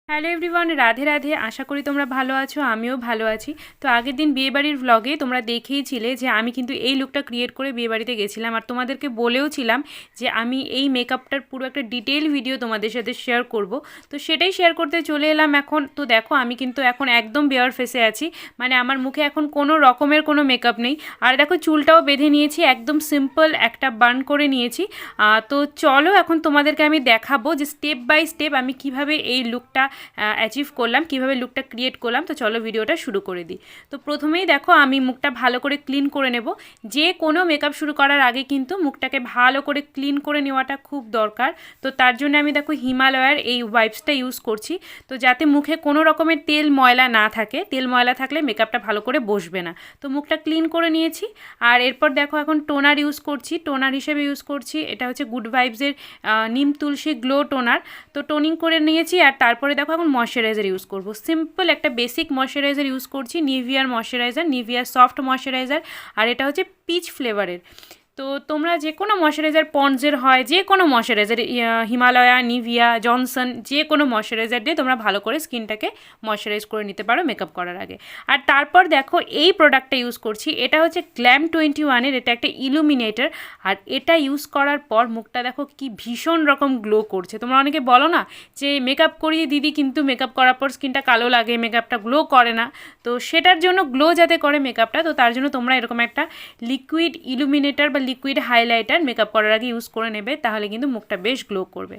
Hello everyone, Radhe Radhe. আশা করি তোমরা ভালো আছো, আমিও ভালো আছি। তো আগের দিন বিয়েবাড়ির ভ্লগে তোমরা দেখেইছিলে যে আমি কিন্তু এই লুকটা ক্রিয়েট করে বিয়েবাড়িতে গেছিলাম, আর তোমাদেরকে বলেও ছিলাম যে আমি এই মেকআপটার পুরো একটা ডিটেল ভিডিও তোমাদের সাথে শেয়ার করব। তো সেটাই শেয়ার করতে চলে এলাম এখন। তো দেখো আমি কিন্তু এখন একদম বেয়ার ফেসে আছি, মানে আমার মুখে এখন কোনো রকমের কোনো মেকআপ নেই। আর দেখো চুলটাও বেঁধে নিয়েছি, একদম সিম্পল একটা বান করে নিয়েছি। তো চলো এখন তোমাদেরকে আমি দেখাবো যে স্টেপ বাই স্টেপ আমি কিভাবে এই লুকটা অ্যাচিভ করলাম, কিভাবে লুকটা ক্রিয়েট করলাম। তো চলো ভিডিওটা শুরু করে দিই। তো প্রথমেই দেখো আমি মুখটা ভালো করে ক্লিন করে নেব। যে কোনো মেকআপ শুরু করার আগে কিন্তু মুখটাকে ভালো করে ক্লিন করে নেওয়াটা খুব দরকার। তো তার জন্য আমি দেখো হিমালয়ার এই ওয়াইপসটা ইউজ করছি, তো যাতে মুখে কোনো রকমের তেল ময়লা না থাকে। তেল ময়লা থাকলে মেকআপটা ভালো করে বসবে না। তো মুখটা ক্লিন করে নিয়েছি। আর এরপর দেখো এখন টোনার ইউজ করছি। টোনার হিসেবে ইউজ করছি, এটা হচ্ছে গুড ভাইবসের নিম তুলসী গ্লো টোনার। তো টোনিং করে নিয়েছি। আর তারপরে দেখো এখন ময়শ্চারাইজার ইউজ করব। সিম্পল একটা বেসিক ময়শ্চারাইজার ইউজ করছি, নিভিয়ার ময়শ্চারাইজার, নিভিয়ার সফট ময়শ্চারাইজার। আর এটা হচ্ছে পিচ ফ্লেভারের। তো তোমরা যে কোনো ময়শ্চারাইজার, পন্ডসের হয়, যে কোনো ময়শ্চারাইজার, হিমালয়া, নিভিয়া, জনসন, যে কোনো ময়শ্চারাইজার দিয়ে তোমরা ভালো করে স্কিনটাকে ময়শ্চারাইজ করে নিতে পারো মেকআপ করার আগে। আর তারপর দেখো এই প্রোডাক্টটা ইউজ করছি, এটা হচ্ছে গ্ল্যাম 21-এর, এটা একটা ইলুমিনেটর। আর এটা ইউজ করার পর মুখটা দেখো কি ভীষণ রকম গ্লো করছে। তোমরা অনেকে বলো না যে মেকআপ করিয়ে দিদি কিন্তু মেকআপ করার পর স্কিনটা কালো লাগে, মেকআপটা গ্লো করে না। তো সেটার জন্য গ্লো যাতে করে মেকআপটা, তো তার জন্য তোমরা এরকম একটা লিকুইড ইলুমিনেটর বা লিকুইড হাইলাইটার মেকআপ করার আগে ইউজ করে নেবে, তাহলে কিন্তু মুখটা বেশ গ্লো করবে।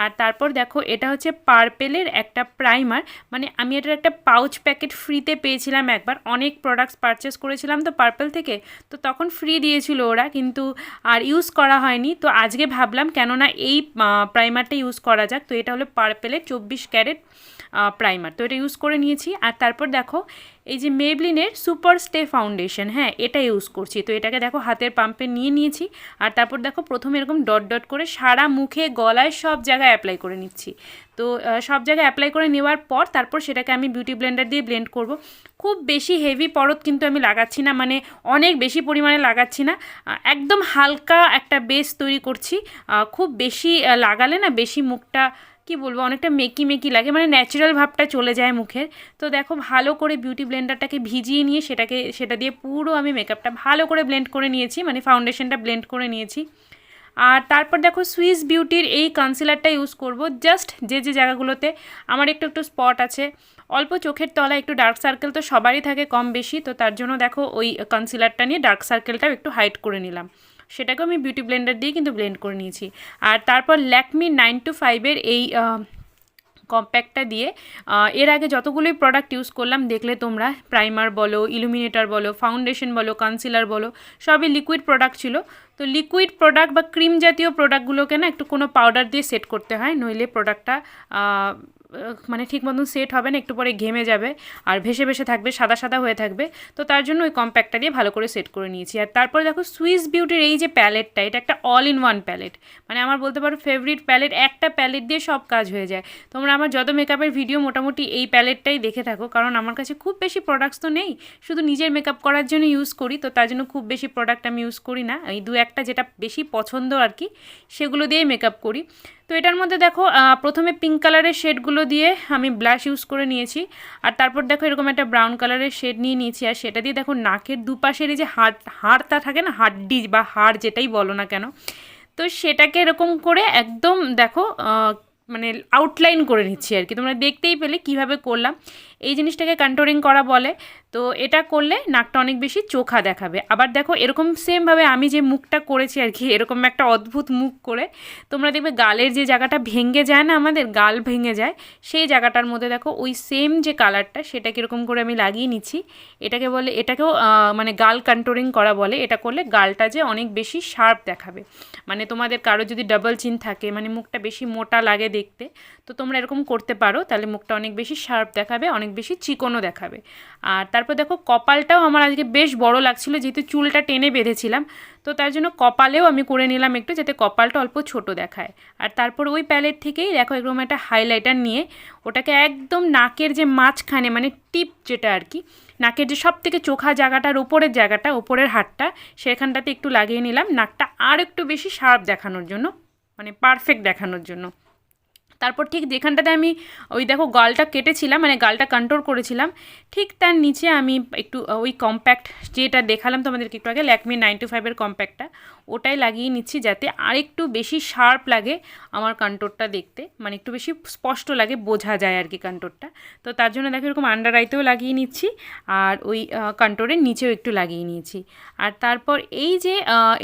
আর তারপর দেখো এটা হচ্ছে পার্পেলের একটা প্রাইমার, মানে আমি এটার একটা পাউচ প্যাকেট ফ্রিতে পেয়েছিলাম একবার, অনেক প্রোডাক্টস পারচেস করেছিলাম তো পার্পেল থেকে, তো তখন ফ্রি দিয়েছিল ওরা, কিন্তু আর ইউজ করা হয়নি। তো আজকে ভাবলাম কেননা এই প্রাইমারটা ইউজ করা যাক। তো এটা হলো পার্পেলের 24 ক্যারেট প্রাইমার, তো এটা ইউজ করে নিয়েছি। আর তারপর দেখো এই যে মেবলিনের সুপার স্টে ফাউন্ডেশন, হ্যাঁ এটা ইউজ করছি। তো এটাকে দেখো হাতের পাম্পে নিয়ে নিয়েছি। আর তারপর দেখো প্রথমে এরকম ডট ডট করে সারা মুখে, গলায়, সব জায়গায় অ্যাপ্লাই করে নিচ্ছি। তো সব জায়গায় অ্যাপ্লাই করে নেওয়ার পর তারপর সেটাকে আমি বিউটি ব্লেন্ডার দিয়ে ব্লেন্ড করব। খুব বেশি হেভি পরত কিন্তু আমি লাগাচ্ছি না, মানে অনেক বেশি পরিমাণে লাগাচ্ছি না, একদম হালকা একটা বেস তৈরি করছি। খুব বেশি লাগালে না বেশি মুখটা কি বলবো অনেকটা মেকি মেকি লাগে, মানে ন্যাচারাল ভাবটা চলে যায় মুখের। তো দেখো ভালো করে বিউটি ব্লেন্ডারটাকে ভিজিয়ে নিয়ে সেটা দিয়ে পুরো আমি মেকআপটা ভালো করে ব্লেন্ড করে নিয়েছি, মানে ফাউন্ডেশনটা ব্লেন্ড করে নিয়েছি। আর তারপর দেখো সুইস বিউটির এই কনসিলারটা ইউজ করব, জাস্ট যে যে জায়গাগুলোতে আমার একটু একটু স্পট আছে, অল্প চোখের তলায় একটু ডার্ক সার্কেল তো সবারই থাকে কম বেশি, তো তার জন্য দেখো ওই কনসিলারটা নিয়ে ডার্ক সার্কেলটাও একটু হাইড করে নিলাম। সেটাকেও আমি বিউটি ব্লেন্ডার দিয়ে কিন্তু ব্লেন্ড করে নিয়েছি। আর তারপর ল্যাকমি 925-এর এই কম্প্যাক্টটা দিয়ে এর আগে যতগুলোই প্রোডাক্ট ইউজ করলাম দেখলে তোমরা, প্রাইমার বলো, ইলুমিনেটর বলো, ফাউন্ডেশন বলো, কনসিলার বলো, সবই লিকুইড প্রোডাক্ট ছিল। তো লিকুইড প্রোডাক্ট বা ক্রিম জাতীয় প্রোডাক্টগুলোকে না একটু কোনো পাউডার দিয়ে সেট করতে হয়, নইলে প্রোডাক্টটা মানে ঠিক মতন সেট হবে না, একটু পরে ঘেমে যাবে আর ভেসে ভেসে থাকবে, সাদা সাদা হয়ে থাকবে। তো তার জন্য ওই কম্প্যাক্টটা দিয়ে ভালো করে সেট করে নিয়েছি। আর তারপরে দেখো সুইস বিউটির এই যে প্যালেটটা, এটা একটা অল ইন ওয়ান প্যালেট, মানে আমার বলতে পারো ফেভারিট প্যালেট। একটা প্যালেট দিয়ে সব কাজ হয়ে যায়। তোমরা আমার যত মেকআপের ভিডিও মোটামুটি এই প্যালেটটাই দেখে থাকো, কারণ আমার কাছে খুব বেশি প্রোডাক্টস তো নেই, শুধু নিজের মেকআপ করার জন্য ইউজ করি। তো তার জন্য খুব বেশি প্রোডাক্ট আমি ইউজ করি না, এই দু একটা যেটা বেশি পছন্দ আর কি সেগুলো দিয়েই মেকআপ করি। তো এটার মধ্যে দেখো প্রথমে পিঙ্ক কালারের শেডগুলো দিয়ে আমি ব্লাশ ইউজ করে নিয়েছি। আর তারপর দেখো এরকম একটা ব্রাউন কালারের শেড নিয়ে নিয়েছি, আর সেটা দিয়ে দেখো নাকের দুপাশের এই যে হাড়টা থাকে না, হাড্ডি বা হাড় যেটাই বলো না কেন, তো সেটাকে এরকম করে একদম দেখো মানে আউটলাইন করে নিচ্ছি আর কি। তোমরা দেখতেই পেলে কিভাবে করলাম। এই জিনিসটাকে কন্ট্রোলিং করা বলে। তো এটা করলে নাকটা অনেক বেশি চোখা দেখাবে। আবার দেখো এরকম সেমভাবে আমি যে মুখটা করেছি আর কি, এরকম একটা অদ্ভুত মুখ করে তোমরা দেখবে গালের যে জায়গাটা ভেঙে যায় না, আমাদের গাল ভেঙে যায়, সেই জায়গাটার মধ্যে দেখো ওই সেম যে কালারটা সেটা কীরকম করে আমি লাগিয়ে নিচ্ছি। এটাকে বলে, এটাকেও মানে গাল কন্ট্রোলিং করা বলে। এটা করলে গালটা যে অনেক বেশি শার্প দেখাবে, মানে তোমাদের কারো যদি ডাবল চিন থাকে, মানে মুখটা বেশি মোটা লাগে দেখতে, তো তোমরা এরকম করতে পারো, তাহলে মুখটা অনেক বেশি শার্প দেখাবে, অনেক বেশি চিকনও দেখাবে। আর তারপর দেখো কপালটাও আমার আজকে বেশ বড় লাগছিল, যেহেতু চুলটা টেনে বেঁধেছিলাম, তো তার জন্য কপালেও আমি করে নিলাম একটু, যাতে কপালটা অল্প ছোট দেখায়। আর তারপর ওই প্যালেট থেকেই দেখো এরকম একটা হাইলাইটার নিয়ে ওটাকে একদম নাকের যে মাঝখানে, মানে টিপ যেটা আর কি, নাকের যে সব থেকে চোখা জায়গাটার ওপরের জায়গাটা, ওপরের হাড়টা, সেখানটাতে একটু লাগিয়ে নিলাম, নাকটা আর একটু বেশি শার্প দেখানোর জন্য, মানে পারফেক্ট দেখানোর জন্য। তারপর ঠিক যেখানটাতে আমি ওই দেখো গালটা কেটেছিলাম, মানে গালটা কন্ট্রোল করেছিলাম, ঠিক তার নিচে আমি একটু ওই কম্প্যাক্ট যেটা দেখালাম তোমাদেরকে একটু আগে, ল্যাকমি 925-এর কম্প্যাক্টটা, ওটাই লাগিয়ে নিচ্ছি যাতে আরেকটু বেশি শার্প লাগে আমার কন্ট্রোলটা দেখতে, মানে একটু বেশি স্পষ্ট লাগে, বোঝা যায় আর কি কন্ট্রোলটা। তো তার জন্য দেখো এরকম আন্ডার আইতেও লাগিয়ে নিচ্ছি, আর ওই কন্ট্রোলের নিচেও একটু লাগিয়ে নিয়েছি। আর তারপর এই যে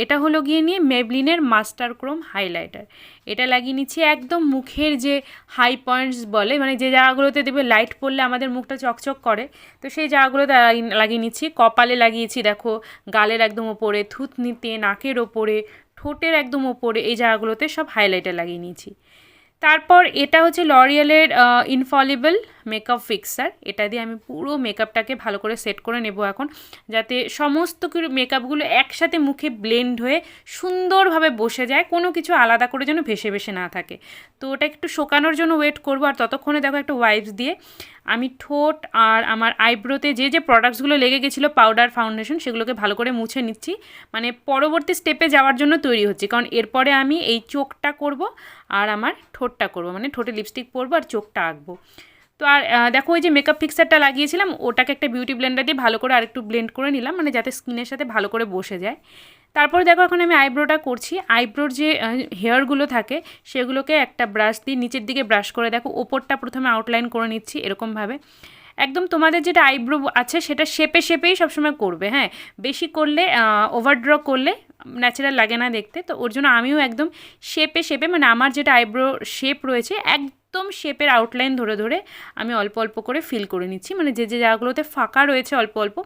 এটা হলো গিয়ে নিয়ে মেবলিনের মাস্টার ক্রোম হাইলাইটার, এটা লাগিয়ে নিচ্ছি একদম মুখের যে হাই পয়েন্টস বলে, মানে যে জায়গাগুলোতে দেখবে লাইট পড়লে আমাদের মুখটা চকচক করে, তো সেই জায়গাগুলোতে লাগিয়ে নিচ্ছি। কপালে লাগিয়েছি দেখো, গালের একদম ওপরে, থুতনিতে, নাকের ওপরে, ঠোঁটের একদম ওপরে, এই জায়গাগুলোতে সব হাইলাইটার লাগিয়ে নিয়েছি। তারপর এটা হচ্ছে লরিয়ালের ইনফলিবল মেকআপ ফিক্সার, এটা দিয়ে আমি পুরো মেকআপটাকে ভালো করে সেট করে নেব এখন, যাতে সমস্ত মেকআপগুলো একসাথে মুখে ব্লেন্ড হয়ে সুন্দরভাবে বসে যায়, কোনো কিছু আলাদা করে যেন ভেসে ভেসে না থাকে। তো ওটা একটু শোকানোর জন্য ওয়েট করবো, আর ততক্ষণে দেখো একটা ওয়াইপস দিয়ে আমি ঠোঁট আর আমার আইব্রোতে যে যে প্রোডাক্টসগুলো লেগে গেছিলো, পাউডার, ফাউন্ডেশন, সেগুলোকে ভালো করে মুছে নিচ্ছি, মানে পরবর্তী স্টেপে যাওয়ার জন্য তৈরি হচ্ছি, কারণ এরপরে আমি এই চোখটা করব আর আমার ঠোঁটটা করব, মানে ঠোঁটে লিপস্টিক পরবো আর চোখটা আঁকবো। তো আর দেখো ওই যে মেকআপ ফিক্সারটা লাগিয়েছিলাম, ওটাকে একটা বিউটি ব্লেন্ডার দিয়ে ভালো করে আরেকটু ব্লেন্ড করে নিলাম, মানে যাতে স্কিনের সাথে ভালো করে বসে যায়। তারপর দেখো এখন আমি আইব্রোটা করছি। আইব্রোর যে হেয়ারগুলো থাকে সেগুলোকে একটা ব্রাশ দিয়ে নিচের দিকে ব্রাশ করে দেখো ওপরটা প্রথমে আউটলাইন করে নিচ্ছি এরকমভাবে। একদম তোমাদের যেটা আইব্রো আছে সেটা শেপে শেপেই সবসময় করবে, হ্যাঁ, বেশি করলে ওভারড্র করলে ন্যাচারাল লাগে না দেখতে। তো ওর জন্য আমিও একদম শেপে শেপে, মানে আমার যেটা আইব্রো শেপ রয়েছে একদম শেপের আউটলাইন ধরে ধরে আমি অল্প অল্প করে ফিল করে নিচ্ছি, মানে যে যে জায়গাগুলোতে ফাঁকা রয়েছে অল্প অল্প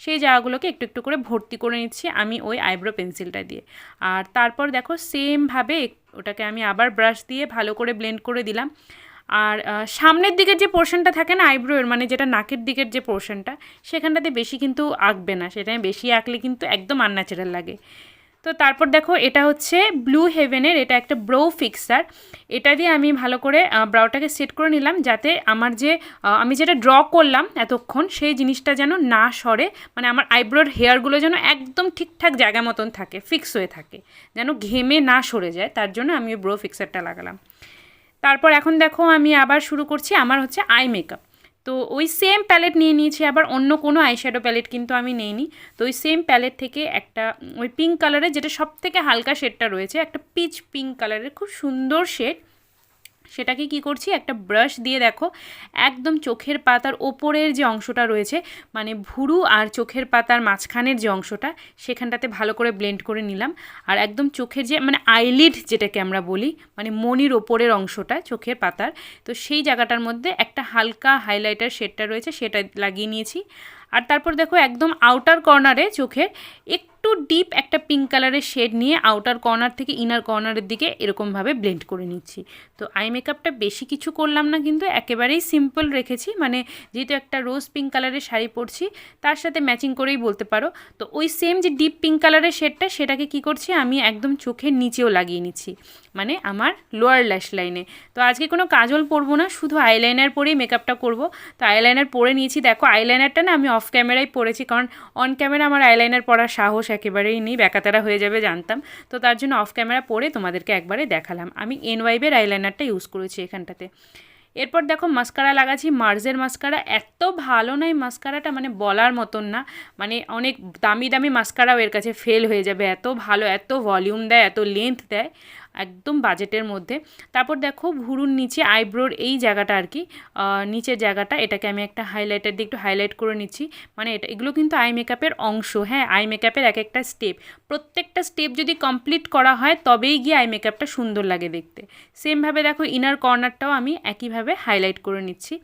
সেই জায়গাগুলোকে একটু একটু করে ভর্তি করে নিচ্ছি আমি ওই আইব্রো পেন্সিলটা দিয়ে। আর তারপর দেখো সেমভাবে ওটাকে আমি আবার ব্রাশ দিয়ে ভালো করে ব্লেন্ড করে দিলাম। আর সামনের দিকের যে পোর্শনটা থাকে না আইব্রোয়ের, মানে যেটা নাকের দিকের যে পোর্শনটা, সেখানটাতে বেশি কিন্তু আঁকবে না, সেটা বেশি আঁকলে কিন্তু একদম আনন্যাচারাল লাগে। তো তারপর দেখো এটা হচ্ছে ব্লু হেভেনের, এটা একটা ব্রো ফিক্সার, এটা দিয়ে আমি ভালো করে ব্রাউটাকে সেট করে নিলাম, যাতে আমার যে আমি যেটা ড্র করলাম এতক্ষণ সেই জিনিসটা যেন না সরে, মানে আমার আইব্রোর হেয়ারগুলো যেন একদম ঠিকঠাক জায়গা মতন থাকে, ফিক্স হয়ে থাকে, যেন ঘেমে না সরে যায়, তার জন্য আমি ওই ব্রো ফিক্সারটা লাগালাম। তারপর এখন দেখো আমি আবার শুরু করছি, আমার হচ্ছে আই মেকআপ। তো ওই সেম প্যালেট নিয়ে নিয়েছি, আবার অন্য কোনো আইশ্যাডো প্যালেট কিন্তু আমি নেইনি। তো ওই সেম প্যালেট থেকে একটা ওই পিঙ্ক কালারের, যেটা সব থেকে হালকা শেডটা রয়েছে, একটা পিচ পিঙ্ক কালারের খুব সুন্দর শেড, সেটাকে কি করছি একটা ব্রাশ দিয়ে দেখো একদম চোখের পাতার ওপরের যে অংশটা রয়েছে, মানে ভুরু আর চোখের পাতার মাঝখানের যে অংশটা, সেখানটাতে ভালো করে ব্লেন্ড করে নিলাম। আর একদম চোখের যে মানে আইলিড যেটাকে আমরা বলি, মানে মনির ওপরের অংশটা চোখের পাতার, তো সেই জায়গাটার মধ্যে একটা হালকা হাইলাইটার শেডটা রয়েছে সেটা লাগিয়ে নিয়েছি। আর তারপর দেখো একদম আউটার কর্নারে চোখের একটু ডিপ একটা পিঙ্ক কালারের শেড নিয়ে আউটার কর্নার থেকে ইনার কর্নারের দিকে এরকমভাবে ব্লেন্ড করে নিচ্ছি। তো আই মেকআপটা বেশি কিছু করলাম না, কিন্তু একেবারেই সিম্পল রেখেছি, মানে যেহেতু একটা রোজ পিঙ্ক কালারের শাড়ি পরছি তার সাথে ম্যাচিং করেই বলতে পারো। তো ওই সেম যে ডিপ পিঙ্ক কালারের শেডটা, সেটাকে কি করছি আমি একদম চোখের নিচেও লাগিয়ে নিচ্ছি, মানে আমার লোয়ার ল্যাশ লাইনে। তো আজকে কোনো কাজল পরবো না, শুধু আইলাইনার পরেই মেকআপটা করব। তো আইলাইনার পরে নিয়েছি, দেখো আইলাইনারটা না আমি অফ ক্যামেরায় পরেছি, কারণ অন ক্যামেরা আমার আইলাইনার পরার সাহস একেবারেই নেই, ব্যাকাতারা হয়ে যাবে জানতাম। তো তার জন্য অফ ক্যামেরা পরে তোমাদেরকে একবারে দেখালাম। আমি এনওয়াইবের আইলাইনারটা ইউজ করেছি এখানটাতে। এরপর দেখো মাস্কারা লাগাচ্ছি, মার্জের মাস্কারা, এত ভালো নয় মাস্কারাটা, মানে বলার মতন না, মানে অনেক দামি দামি মাস্কারাও এর কাছে ফেল হয়ে যাবে, এত ভালো, এত ভলিউম দেয়, এত লেন্থ দেয়, একদম বাজেটের মধ্যে। তারপর দেখো ভুরুর নিচে আইব্রোর এই জায়গাটা আর কি, নিচের জায়গাটা, এটাকে আমি একটা হাইলাইটার দিয়ে একটু হাইলাইট করে নিচ্ছি, মানে এগুলো কিন্তু আই মেকআপের অংশ, হ্যাঁ, আই মেকআপের এক একটা স্টেপ, প্রত্যেকটা স্টেপ যদি কমপ্লিট করা হয় তবেই গিয়ে আই মেকআপটা সুন্দর লাগে দেখতে। সেমভাবে দেখো ইনার কর্নারটাও আমি একইভাবে হাইলাইট করে নিচ্ছি।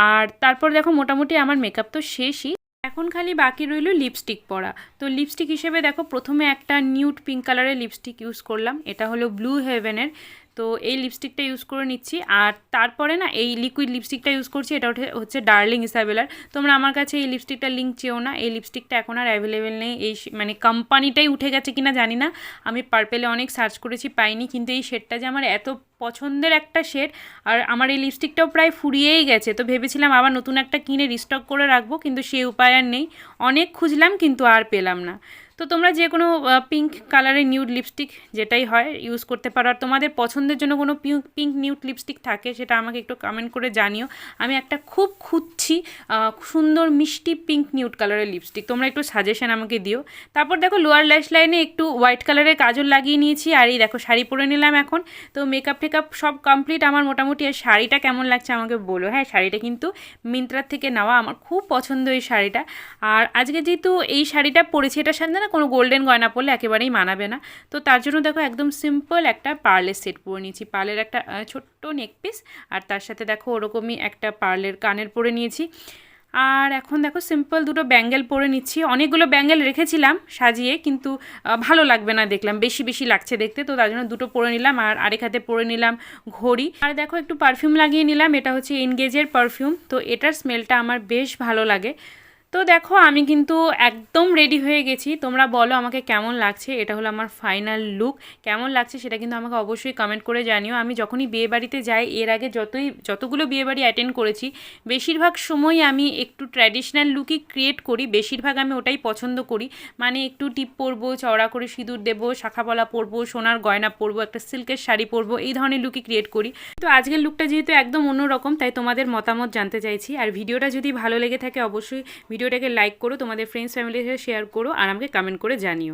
আর তারপর দেখো মোটামুটি আমার মেকআপ তো শেষই, এখন খালি বাকি রইল লিপস্টিক পরা। তো লিপস্টিক হিসেবে দেখো প্রথমে একটা নিউড পিঙ্ক কালারের লিপস্টিক ইউজ করলাম, এটা হলো ব্লু হেভেনের। তো এই লিপস্টিকটা ইউজ করে নিচ্ছি। আর তারপরে না এই লিকুইড লিপস্টিকটা ইউজ করছি, এটা হচ্ছে ডার্লিং ইসাবেলার। তোমরা আমার কাছে এই লিপস্টিকটার লিঙ্ক চেও না, এই লিপস্টিকটা এখন আর অ্যাভেলেবেল নেই, এই মানে কোম্পানিটাই উঠে গেছে কিনা জানি না, আমি পার্পেলে অনেক সার্চ করেছি পাইনি, কিন্তু এই শেডটা যে আমার এত পছন্দের একটা শেড, আর আমার এই লিপস্টিকটাও প্রায় ফুরিয়েই গেছে, তো ভেবেছিলাম আবার নতুন একটা কিনে রিস্টক করে রাখবো, কিন্তু সে উপায় আর নেই, অনেক খুঁজলাম কিন্তু আর পেলাম না। তো তো তোমরা যে কোনো পিঙ্ক কালারের নিউড লিপস্টিক যেটাই হয় ইউজ করতে পারো। আর তোমাদের পছন্দের জন্য কোনো পিঙ্ক নিউড লিপস্টিক থাকে সেটা আমাকে একটু কমেন্ট করে জানিও। আমি একটা খুব খুঁজছি সুন্দর মিষ্টি পিঙ্ক নিউড কালারের লিপস্টিক, তোমরা একটু সাজেশন আমাকে দিও। তারপর দেখো লোয়ার ল্যাশ লাইনে একটু হোয়াইট কালারের কাজল লাগিয়ে নিয়েছি, আর এই দেখো শাড়ি পরে নিলাম এখন। তো মেকআপ টেকআপ সব কমপ্লিট আমার মোটামুটি। আর শাড়িটা কেমন লাগছে আমাকে বলো। হ্যাঁ, শাড়িটা কিন্তু মিন্ত্রার থেকে নেওয়া, আমার খুব পছন্দ এই শাড়িটা। আর আজকে যেহেতু এই শাড়িটা পরেছি, এটার সাথে না কোনো গোল্ডেন গয়না পরলে একেবারেই মানাবে না, তো তার জন্য দেখো একদম সিম্পল একটা পার্লের সেট পরে নিয়েছি। পার্লের একটা ছোট্ট নেক পিস, আর তার সাথে দেখো ওরকমই একটা পার্লের কানের পরে নিয়েছি। আর এখন দেখো সিম্পল দুটো ব্যাঙ্গেল পরে নিচ্ছি। অনেকগুলো ব্যাঙ্গেল রেখেছিলাম সাজিয়ে, কিন্তু ভালো লাগবে না দেখলাম, বেশি বেশি লাগছে দেখতে, তো তার জন্য দুটো পরে নিলাম। আর আরেক হাতে পরে নিলাম ঘড়ি। আর দেখো একটু পারফিউম লাগিয়ে নিলাম, এটা হচ্ছে এনগেজের পারফিউম, তো এটার স্মেলটা আমার বেশ ভালো লাগে। তো দেখো আমি কিন্তু একদম রেডি হয়ে গেছি। তোমরা বলো আমাকে কেমন লাগছে। এটা হলো আমার ফাইনাল লুক। কেমন লাগছে সেটা কিন্তু আমাকে অবশ্যই কমেন্ট করে জানিও। আমি যখনই বিয়েবাড়িতে যাই, এর আগে যতগুলো বিয়েবাড়ি অ্যাটেন্ড করেছি, বেশিরভাগ সময় আমি একটু ট্র্যাডিশনাল লুকই ক্রিয়েট করি। বেশিরভাগ আমি ওটাই পছন্দ করি, মানে একটু টিপ পরবো, চওড়া করে সিঁদুর দেবো, শাখাপলা পরবো, সোনার গয়না পরবো, একটা সিল্কের শাড়ি পরবো, এই ধরনের লুকই ক্রিয়েট করি। তো আজকের লুকটা যেহেতু একদম অন্যরকম, তাই তোমাদের মতামত জানতে চাইছি। আর ভিডিওটা যদি ভালো লেগে থাকে অবশ্যই ভিডিওটাকে লাইক করো, তোমাদের ফ্রেন্ডস ফ্যামিলির সাথে শেয়ার করো, আর আমাকে কমেন্ট করে জানিও।